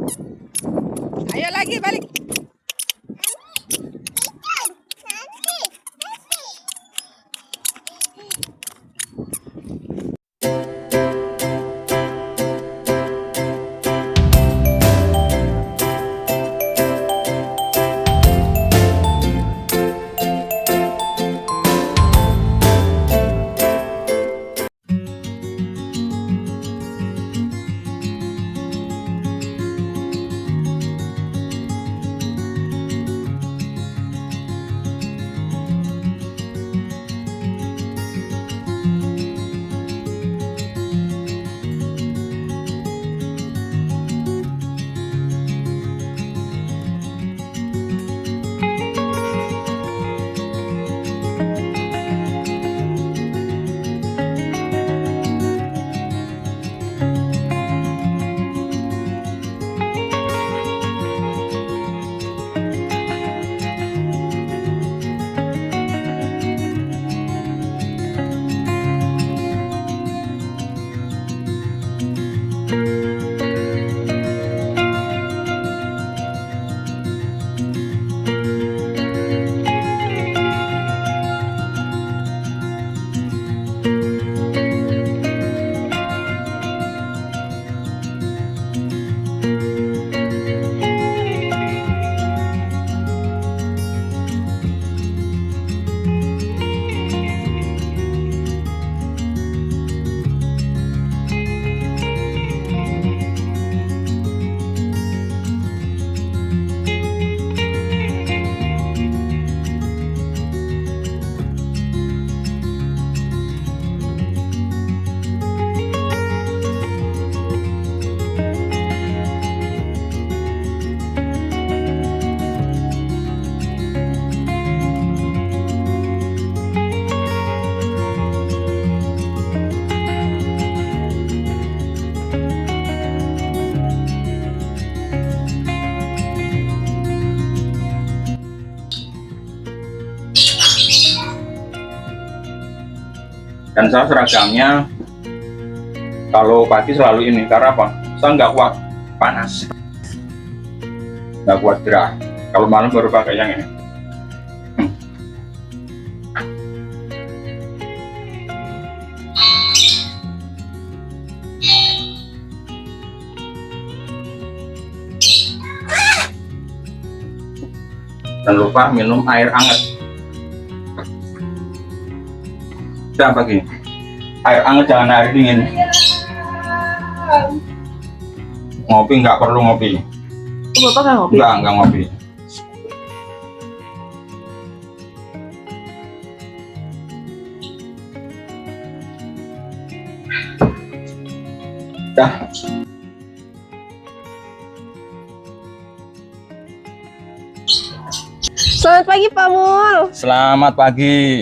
Ayo lagi balik. Dan saya seragamnya kalau pagi selalu ini, karena apa? Saya nggak kuat panas, nggak kuat gerah. Kalau malam baru pakai yang ini. Jangan lupa minum air hangat. Jangan pagi. Air hangat, jangan air dingin. Ngopi nggak perlu ngopi. Bapak nggak ngopi? Nggak ngopi. Dah. Selamat pagi Pak Mul. Selamat pagi.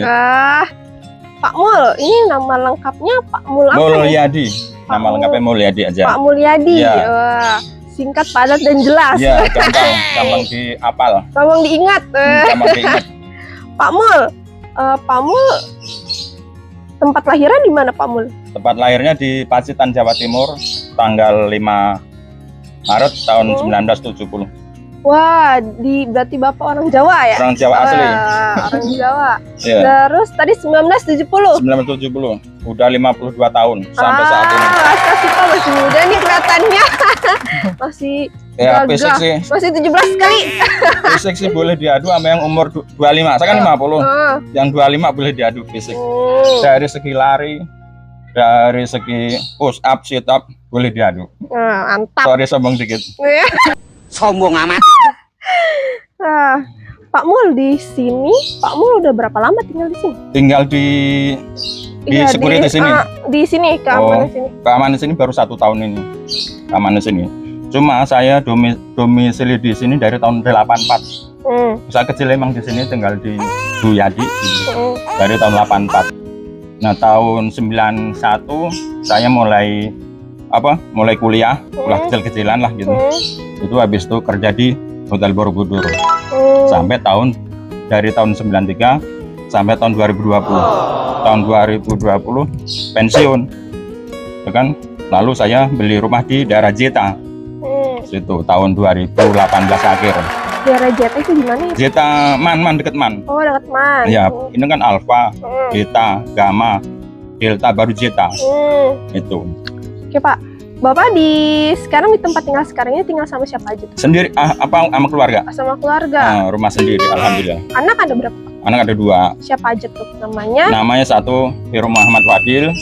Pak Mul, ini nama lengkapnya Pak Mul apa? Mulyadi. Pak Nama lengkapnya Mulyadi aja. Pak Mulyadi. Ya. Wah, singkat, padat, dan jelas. Iya, gampang dihafal. Gampang diingat. Gampang diingat. Pak Mul, tempat lahiran di mana Pak Mul? Tempat lahirnya di Pacitan, Jawa Timur, tanggal 5 Maret tahun 1970. Wah, berarti Bapak orang Jawa ya? Orang Jawa asli. Orang Jawa. Iya. Terus tadi 1970. 1970. Udah 52 tahun sampai saat ini. Masa sih Pak masih muda nih kelihatannya. Masih Ya, gagah. fisik sih. Masih 17 kali. Fisik sih boleh diadu sama yang umur 25. Saya kan 50. Yang 25 boleh diadu fisik. Dari segi lari, dari segi push up, sit up boleh diadu. Mantap. Sorry sombong dikit. Sombong amat. Nah, Pak Mul di sini, Pak Mul udah berapa lama tinggal di sini? Tinggal di Iya, security sini. Di sini, keamanan sini. Keamanan sini baru 1 tahun ini. Keamanan sini. Cuma saya domisili di sini dari tahun 84. Saya kecil emang di sini tinggal di Buyadi dari tahun 84. Nah, tahun 91 saya mulai kuliah, kuliah kecil-kecilan lah gitu. Itu habis itu kerja di Hotel Borobudur sampai dari tahun 93 sampai tahun 2020. Tahun 2020 pensiun, ya kan? Lalu saya beli rumah di daerah Jeta. Situ tahun 2018 akhir. Daerah Jeta itu di mana ya? Zeta Man deket Man. Oh, dekat Man. Ya, ini kan alfa, beta, gamma, delta baru zeta. Itu. Oke, Pak. Bapak sekarang di tempat tinggal sekarang ini tinggal sama siapa aja tuh? Sendiri apa sama keluarga? Sama keluarga. Rumah sendiri, alhamdulillah. Anak ada berapa? Anak ada 2. Siapa aja tuh namanya? Namanya satu Hero Muhammad Fadil,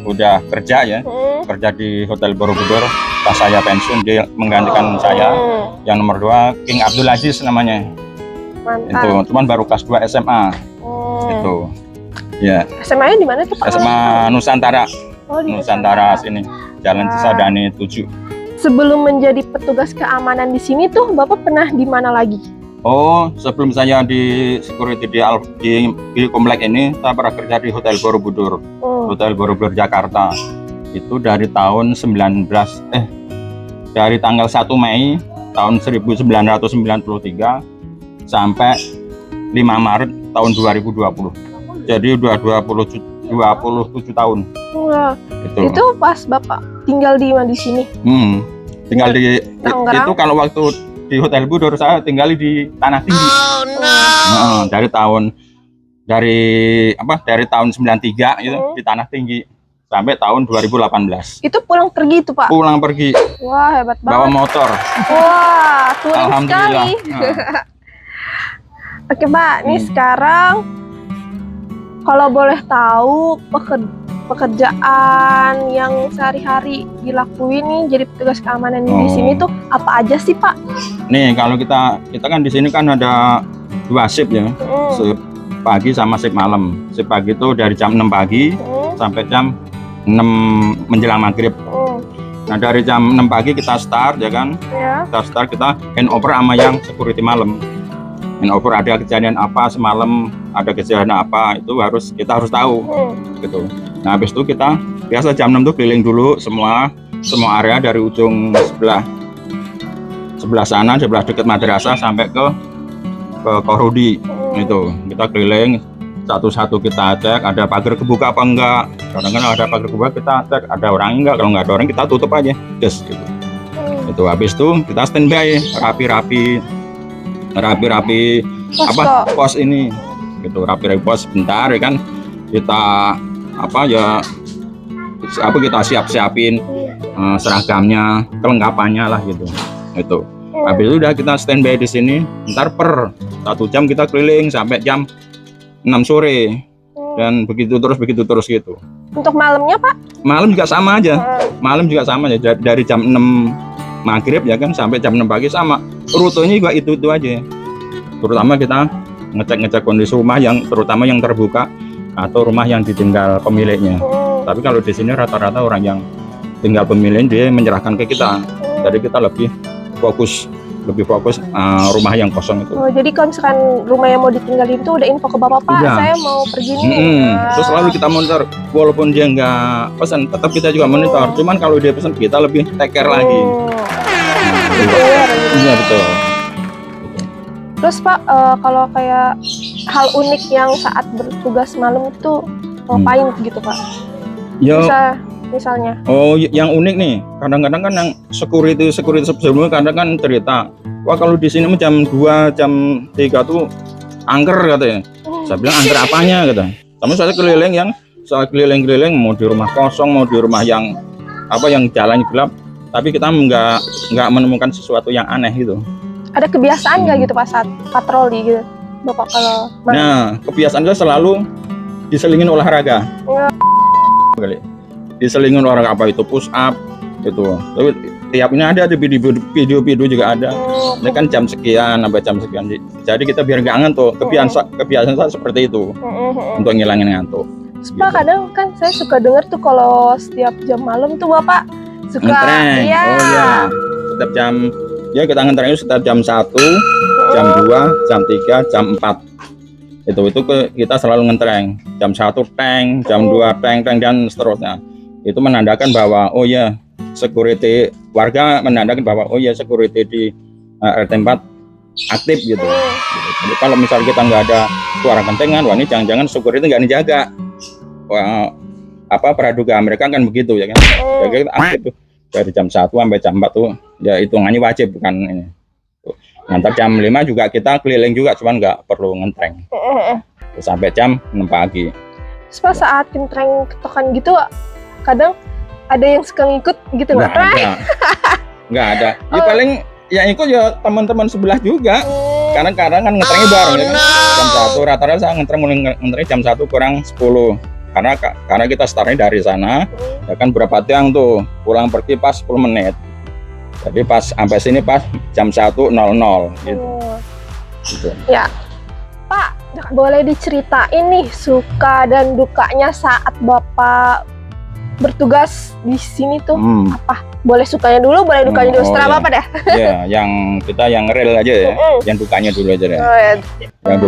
udah kerja ya, kerja di Hotel Borobudur. Pas saya pensiun dia menggantikan saya. Yang nomor 2 King Abdul Aziz namanya. Mantap. Itu cuman baru kelas 2 SMA. Itu. Ya. SMA-nya di mana tuh, Pak? SMA Nusantara. Oh, di Nusantara sini. Jalan Cisadane 7. Sebelum menjadi petugas keamanan di sini tuh, Bapak pernah di mana lagi? Oh, sebelum saya di security di komplek ini, saya pernah kerja di Hotel Borobudur. Hotel Borobudur Jakarta. Itu dari tahun dari tanggal 1 Mei tahun 1993 sampai 5 Maret tahun 2020. Jadi udah 27 tahun. Wah, itu pas Bapak tinggal di mana di sini? Tinggal di itu kalau waktu di Hotel Borobudur saya tinggal di Tanah Tinggi. Oh no. Dari tahun 93 itu di Tanah Tinggi sampai tahun 2018. Itu pulang pergi itu, Pak? Pulang pergi. Wah, hebat banget. Bawa motor. Wah, touring Alhamdulillah. sekali. Oke, Pak, nih sekarang kalau boleh tahu pekerjaan yang sehari-hari dilakuin nih jadi petugas keamanan di sini tuh apa aja sih, Pak? Nih kalau kita kan di sini kan ada 2 shift ya, shift pagi sama shift malam. Shift pagi itu dari jam 6 pagi sampai jam 6 menjelang maghrib. Nah dari jam 6 pagi kita start ya kan, kita handover sama yang security malam. Handover ada kejadian apa semalam, ada kejadian apa itu kita harus tahu gitu. Nah habis itu kita biasa jam 6 tuh keliling dulu semua area dari ujung sebelah sana, sebelah dekat madrasah sampai ke Korudi. Itu kita keliling satu-satu, kita cek ada pagar kebuka apa enggak. Kadang-kadang ada pagar kebuka kita cek ada orang enggak, kalau enggak ada orang kita tutup aja gitu. Itu habis itu kita standby rapi-rapi pos ini gitu, rapi-rapi pos sebentar ya kan, kita kita siapin seragamnya, kelengkapannya lah gitu. Itu habis itu udah kita standby di sini, ntar per 1 jam kita keliling sampai jam 6 sore dan begitu terus gitu. Untuk malamnya, Pak? Malam juga sama aja. Dari jam 6 maghrib ya kan sampai jam 6 pagi sama. Rutenya juga itu aja. Terutama kita ngecek kondisi rumah terutama yang terbuka atau rumah yang ditinggal pemiliknya. Tapi kalau di sini rata-rata orang yang tinggal pemilik dia menyerahkan ke kita. Jadi kita lebih fokus rumah yang kosong itu. Oh, jadi kalau misalkan rumah yang mau ditinggalin itu udah info ke Bapak, Pak, saya mau pergi nih. Terus selalu kita monitor, walaupun dia nggak pesan, tetap kita juga monitor. Cuman kalau dia pesan kita lebih take care lagi. Iya betul. Terus Pak, kalau kayak hal unik yang saat bertugas malam itu ngapain gitu, Pak? Misalnya. Oh, yang unik nih, kadang-kadang kan yang security sebelumnya kadang kan cerita, wah kalau di sini jam 2, jam 3 tuh angker katanya. Saya bilang angker apanya kata. Tapi saya keliling mau di rumah kosong, mau di rumah yang jalan gelap, tapi kita nggak menemukan sesuatu yang aneh gitu. Ada kebiasaan nggak gitu pas saat patroli gitu, Bapak kalau? Nah, kebiasaannya selalu diselingin olahraga. Diselingin olahraga apa itu push up gitu. Tapi tiap ini ada video juga ada. Ini kan jam sekian sampai jam sekian. Jadi kita biar nggak ngantuk. Kebiasaan saya seperti itu untuk ngilangin ngantuk. Pak, kadang kan saya suka dengar tuh kalau setiap jam malam tuh Bapak suka ngetreng. Iya. Oh iya. Setiap jam kita ngetreng itu setiap jam 1, jam 2, jam 3, jam 4. Itu kita selalu ngetreng. Jam 1 tank, jam 2 tank dan seterusnya. Itu menandakan bahwa security warga menandakan bahwa security di RT 4 aktif gitu. Jadi kalau misalnya kita nggak ada suara kentengan, wah ini jangan-jangan security nggak dijaga. Praduga mereka kan begitu ya kan. Jadi aktif tuh. dari jam 1 sampai jam 4 tuh ya hitungannya wajib, bukan ini. Ngantar jam 5 juga kita keliling juga, cuman nggak perlu ngentreng. Terus sampai jam 6 pagi. Terus pas saat kentreng ketokan gitu, kadang ada yang suka ngikut gitu Nggak ada. Nggak ada. Ya paling yang ikut ya teman-teman sebelah juga. Karena kadang kan ngetrengnya bareng ya kan. Jam 1 rata-rata saya ngetreng mulai ngetreng jam 1 kurang 10. Karena kita startnya dari sana, ya kan berapa tiang tuh, pulang pergi pas 10 menit. Jadi pas sampai sini pas jam 1.00 gitu. Gitu. Ya, Pak, boleh diceritain nih suka dan dukanya saat Bapak bertugas di sini tuh apa? Boleh sukanya dulu, boleh dukanya dulu. Setelah Bapak dah. Ya, yang kita yang real aja ya, yang dukanya dulu aja deh. Oh, ya. Yang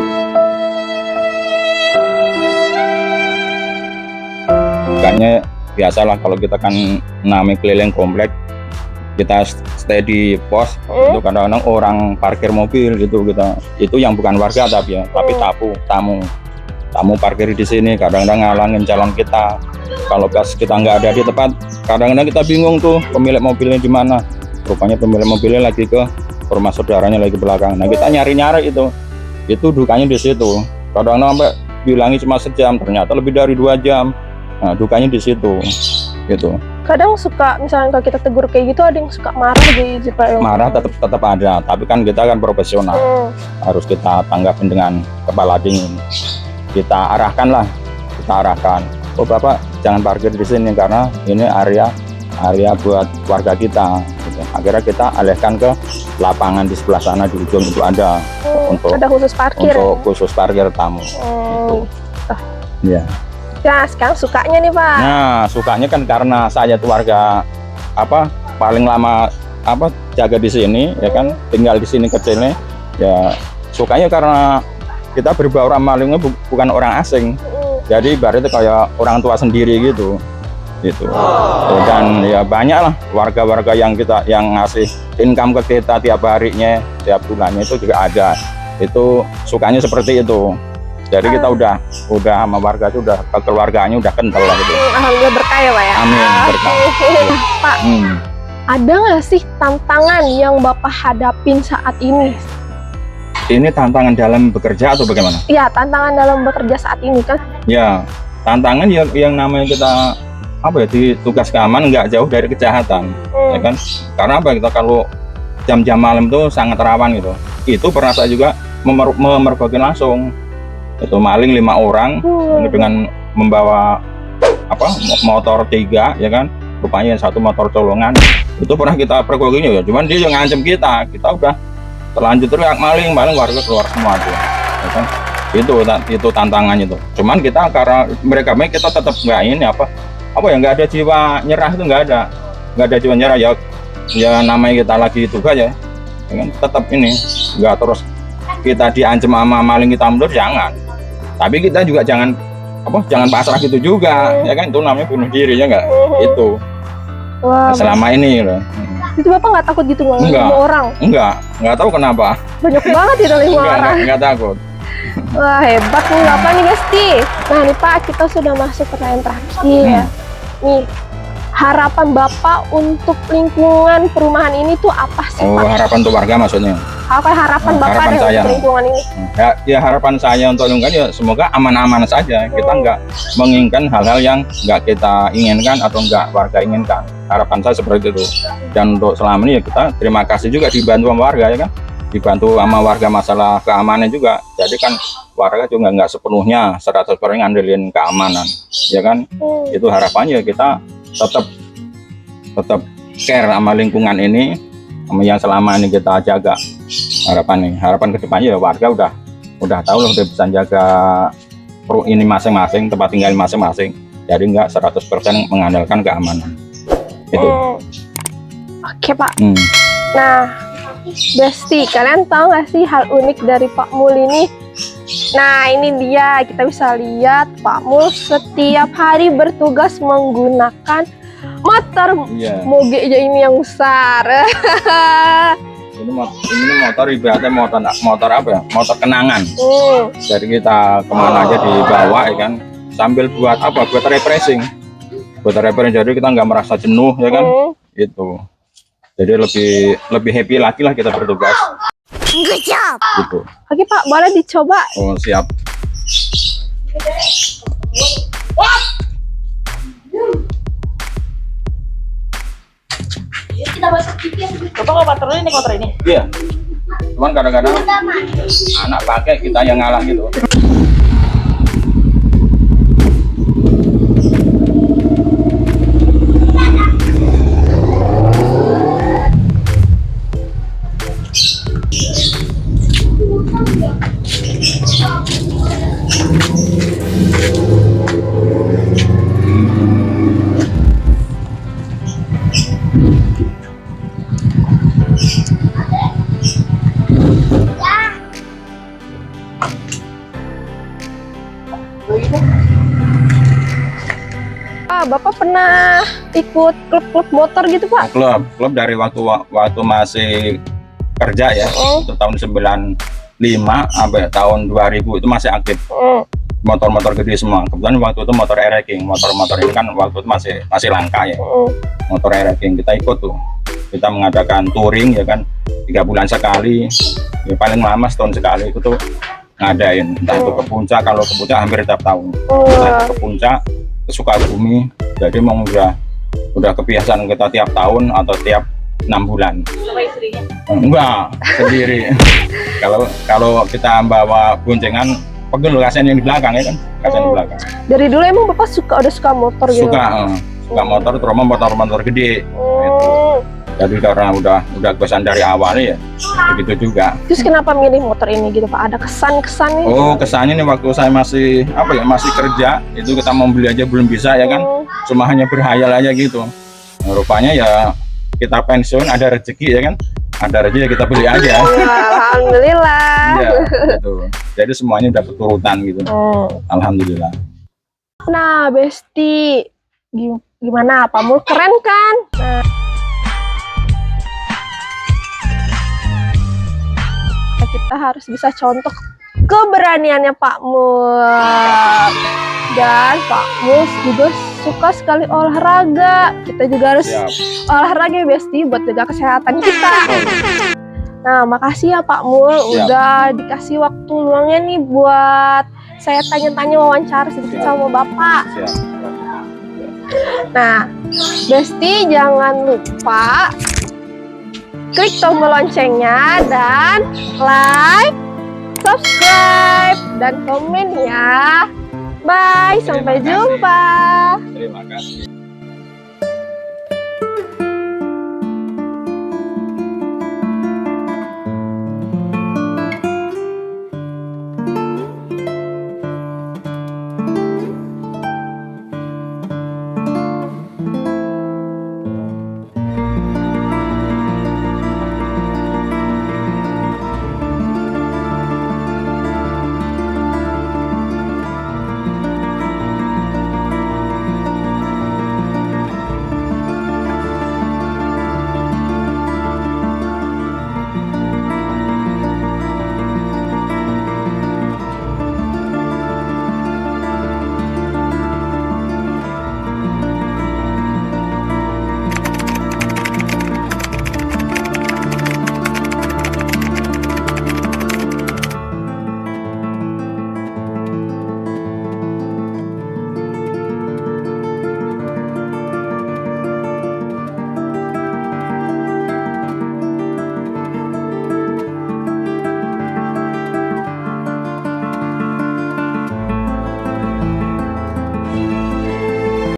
dukanya biasalah, kalau kita kan namanya keliling komplek, kita stay di pos, itu kadang-kadang orang parkir mobil gitu, itu yang bukan warga tapi tamu parkir di sini, kadang-kadang ngalangin jalan kita. Kalau pas kita nggak ada di tempat, kadang-kadang kita bingung tuh pemilik mobilnya di mana. Rupanya pemilik mobilnya lagi ke rumah saudaranya lagi belakang. Nah kita nyari-nyari itu dukanya di situ. Kadang-kadang sampai bilangi cuma sejam, ternyata lebih dari 2 jam. Nah dukanya di situ gitu. Kadang suka misalnya kalau kita tegur kayak gitu, ada yang suka marah gitu Pak. Marah tetap ada, tapi kan kita kan profesional, harus kita tanggapin dengan kepala dingin. Kita arahkan, oh Bapak jangan parkir di sini karena ini area buat warga kita gitu. Akhirnya kita alihkan ke lapangan di sebelah sana, di ujung itu ada ada khusus parkir, untuk khusus parkir tamu gitu. Ya. Nah sekarang sukanya nih Pak. Nah sukanya kan karena saya tuh warga paling lama jaga di sini ya kan, tinggal di sini kecilnya ya. Sukanya karena kita berbaur sama lingkungan, bukan orang asing. Jadi ibaratnya kayak orang tua sendiri gitu. Dan ya banyak lah warga-warga yang ngasih income ke kita tiap harinya, tiap bulannya itu juga ada. Itu sukanya seperti itu. Jadi kita udah sama warga itu udah kekeluargaannya udah kental lah gitu. Alhamdulillah berkah ya Pak ya. Amin, berkah. Pak, ada nggak sih tantangan yang Bapak hadapin saat ini? Ini tantangan dalam bekerja atau bagaimana? Iya, tantangan dalam bekerja saat ini kan? Ya, tantangan yang namanya kita di tugas keamanan nggak jauh dari kejahatan, ya kan? Karena kita kalau jam-jam malam itu sangat rawan gitu. Itu pernah saya juga memergoki langsung. Itu maling 5 orang dengan membawa motor 3 ya kan, rupanya 1 motor colongan. Itu pernah kita pergokinya ya, cuman dia yang ngancem kita udah terlanjur teriak maling warga keluar semua tuh ya kan. Itu tantangannya tuh. Cuman kita karena mereka kita tetap nggak ini nggak ada jiwa nyerah, itu nggak ada jiwa nyerah ya namanya kita lagi tugas ya kan, tetap ini nggak terus kita diancam sama maling kita mundur, jangan. Tapi kita juga jangan pasrah gitu juga ya kan, itu namanya bunuh diri ya enggak. Itu selama ini loh. Itu Bapak nggak takut gitu nggak? 5 orang? Enggak tahu kenapa. Banyak banget itu 5 orang. Enggak takut. Wah hebat nih Bapak nih Gusti. Nah nih Pak, kita sudah masuk pertanyaan terakhir. Nih, harapan Bapak untuk lingkungan perumahan ini tuh apa sih Pak? Harapan untuk warga maksudnya? Harapan Bapak untuk lingkungan ini? Ya harapan saya untuk lingkungan ya semoga aman-aman saja. Kita nggak menginginkan hal-hal yang nggak kita inginkan atau nggak warga inginkan. Harapan saya seperti itu. Dan untuk selama ini ya kita terima kasih juga dibantu sama warga ya kan. Dibantu sama warga masalah keamanan juga. Jadi kan warga juga nggak sepenuhnya 100% ngandelin keamanan ya kan. Itu harapannya kita tetap care sama lingkungan ini, sama yang selama ini kita jaga. Harapan kedepannya ya warga udah tahu loh, udah bisa jaga ini masing-masing, tempat tinggal masing-masing. Jadi nggak 100% mengandalkan keamanan. Itu. Oke Pak. Nah, Besti, kalian tahu nggak sih hal unik dari Pak Mul ini? Nah ini dia, kita bisa lihat Pak Mul setiap hari bertugas menggunakan motor moge aja ini yang besar. Ini motor ibaratnya motor apa ya? Motor kenangan. Jadi kita kemana aja dibawa ya kan, sambil buat refreshing. Jadi kita nggak merasa jenuh ya kan. Itu. Jadi lebih happy lagi lah kita bertugas. Good job. Gitu. Oke Pak, boleh dicoba. Oh, siap. Bapak nggak patroli naik motor ini? Iya. Cuman kadang-kadang anak pakai kita yang ngalah gitu. Bapak pernah ikut klub-klub motor gitu Pak? Klub dari waktu masih kerja ya, itu tahun 95 sampai tahun 2000 itu masih aktif. Motor-motor gede semua. Kebetulan waktu itu motor racing, motor-motor ini kan waktu itu masih langka ya. Motor racing kita ikut tuh. Kita mengadakan touring ya kan, 3 bulan sekali, ya paling lama setahun sekali itu tuh ngadain. Entah itu ke puncak, kalau ke puncak hampir tiap tahun. Entah itu ke puncak, ke Sukabumi. Jadi mau udah kebiasaan kita tiap tahun atau tiap 6 bulan. Sama istrinya? Enggak, sendiri. Kalau kita bawa boncengan, pegel kasihan yang di belakang ya kan, kasihan di belakang. Dari dulu emang Bapak udah suka motor gitu? Suka motor, terutama motor-motor gede. Gitu. Jadi karena udah kebiasaan dari awal ya, begitu juga. Terus kenapa milih motor ini gitu Pak? Ada kesan-kesannya? Oh, kesannya nih waktu saya masih masih kerja, itu kita mau beli aja belum bisa ya kan, cuma hanya berhayal aja gitu. Nah, rupanya ya kita pensiun ada rezeki ya kan, ada rezeki ya kita beli aja. Alhamdulillah. Iya, gitu. Jadi semuanya udah keturutan gitu. Alhamdulillah. Nah, Besti, gimana Pak Mul, keren kan? Nah, kita harus bisa contoh keberaniannya Pak Mul. Dan Pak Mul juga suka sekali olahraga. Kita juga harus olahraga ya Besti, buat jaga kesehatan kita. Nah, makasih ya Pak Mul udah dikasih waktu luangnya nih buat saya tanya-tanya wawancara sedikit sama Bapak. Nah, Besti jangan lupa klik tombol loncengnya dan like, subscribe, dan komen ya. Bye, sampai jumpa. Terima kasih.